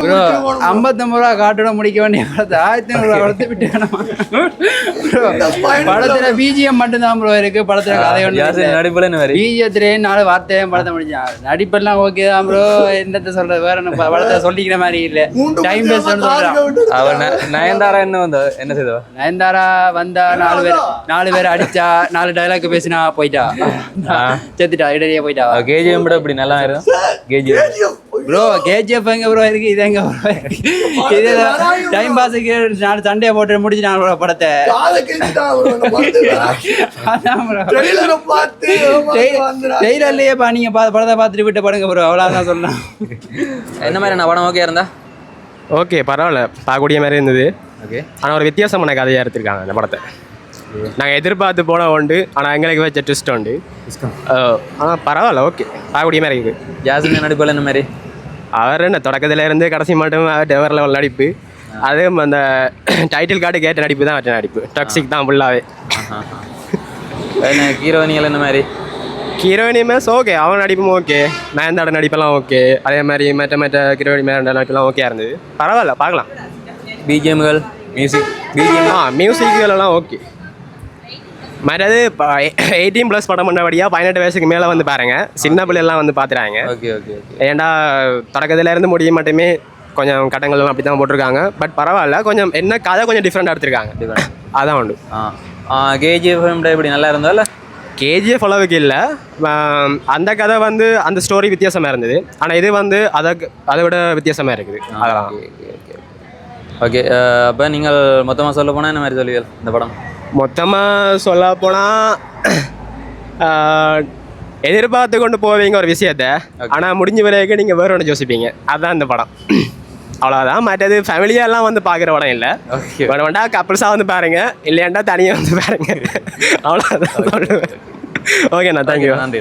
Bro 59 ரூபா காட்டோட முடிக்க வேண்டிய படத்தை 1500 வளர்த்து விட்டு படத்துல பிஜிஎம் மட்டும்தான் ப்ரோ இருக்கு. படத்துல கதை ஒன்று பிஜிஎத்திலே 4 வார்த்தையும் படத்தை முடிச்சான். நடிப்பெல்லாம் ஓகே தான் ப்ரோ. என்னத்தை சொல்றது வேற என்ன படத்தை சொல்லிக்கிற மாதிரி இல்லை. டைம் வேஸ்ட் சொல்றான். நயன்தாரா என்ன செய்தா? நயன்தாரா வந்தா 4 பேர் அடிச்சா 4 டைலாக் பேசினா போயிட்டா செத்துட்டா இடையே போயிட்டா. கேஜிஎம் விட இப்படி நல்லா இருக்கும். ப்ரோ கேஜிஎஃப் எங்க ப்ரோ இருக்கு? இது எங்க ப்ரோ இது டைம் பாஸுக்கு 4 சண்டே போட்டு முடிச்சு நான் ப்ரோ படத்தை டெய்லர்லயே நீங்க படத்தை பார்த்துட்டு விட்டு படுங்க ப்ரோ. அவ்வளோதான் சொல்லலாம். என்ன மாதிரி நான் படம் ஓகே இருந்தா ஓகே பரவாயில்ல, பார்க்கக்கூடிய மாதிரி இருந்தது. ஓகே, ஆனால் ஒரு வித்தியாசமான கதையாக எடுத்திருக்காங்க அந்த படத்தை. நாங்கள் எதிர்பார்த்து போன உண்டு, ஆனால் எங்களுக்கு வச்ச ட்விஸ்ட் உண்டு. ஆனால் பரவாயில்ல, ஓகே பார்க்கக்கூடிய மாதிரி இருக்குது. ஜாஸ்மின் நடிப்பில் என்ன மாதிரி? அவர் என்ன தொடக்கத்தில் இருந்து கடைசி மட்டும் டெவர் லெவல் நடிப்பு. அதே அந்த டைட்டில் கார்டு கேட்ட நடிப்பு தான் வச்ச நடிப்பு. டாக்ஸிக் தான் ஃபுல்லாகவே. என்ன ஹீரோயினிகள் என்ன மாதிரி? ஹீரோயினி மேஸ் ஓகே, அவன் நடிப்பும் ஓகே. நயன்தாரோட நடிப்பெல்லாம் ஓகே. அதே மாதிரி மற்ற ஹீரோயினி மேலே நடிப்பெல்லாம் ஓகே இருந்தது. பரவாயில்ல, பார்க்கலாம். பிஜிஎம்கள் மியூசிக்கள் எல்லாம் ஓகே. மற்றது 18+ படம் பண்ணபடியாக 18 வயசுக்கு மேலே வந்து பாருங்க. சின்ன பிள்ளைலாம் வந்து பார்த்துறாங்க. Okay okay okay. ஏன்டா தொடக்கத்தில் இருந்து முடிய மட்டுமே கொஞ்சம் கட்டங்கள்லாம் அப்படி தான் போட்டிருக்காங்க. பட் பரவாயில்ல, கொஞ்சம் என்ன கதை கொஞ்சம் டிஃப்ரெண்டாக எடுத்திருக்காங்க. அதான் உண்டு. கேஜிஎஃப் இப்படி நல்லா இருந்தா இல்லை? கேஜிஎஃப் அளவுக்கு இல்லை. அந்த கதை வந்து அந்த ஸ்டோரி வித்தியாசமாக இருந்தது. ஆனால் இது வந்து அதை விட வித்தியாசமாக இருக்குது. அதெல்லாம் ஓகே. அப்போ நீங்கள் மொத்தமாக சொல்ல போனால் என்ன மாதிரி சொல்லுவீர்கள் இந்த படம்? மொத்தமாக சொல்ல போனால் எதிர்பார்த்து கொண்டு போவீங்க ஒரு விஷயத்த, ஆனால் முடிஞ்ச வரைக்கும் நீங்கள் வேறு ஒன்று யோசிப்பீங்க. அதுதான் இந்த படம். அவ்வளோதான். மற்றது ஃபேமிலியெல்லாம் வந்து பார்க்குற படம் இல்லை. வேணும்டா கப்புள்ஸாக வந்து பாருங்க, இல்லையாண்டா தனியாக வந்து பாருங்க. அவ்வளோதான். ஓகேண்ணா, தேங்க்யூ. நன்றி.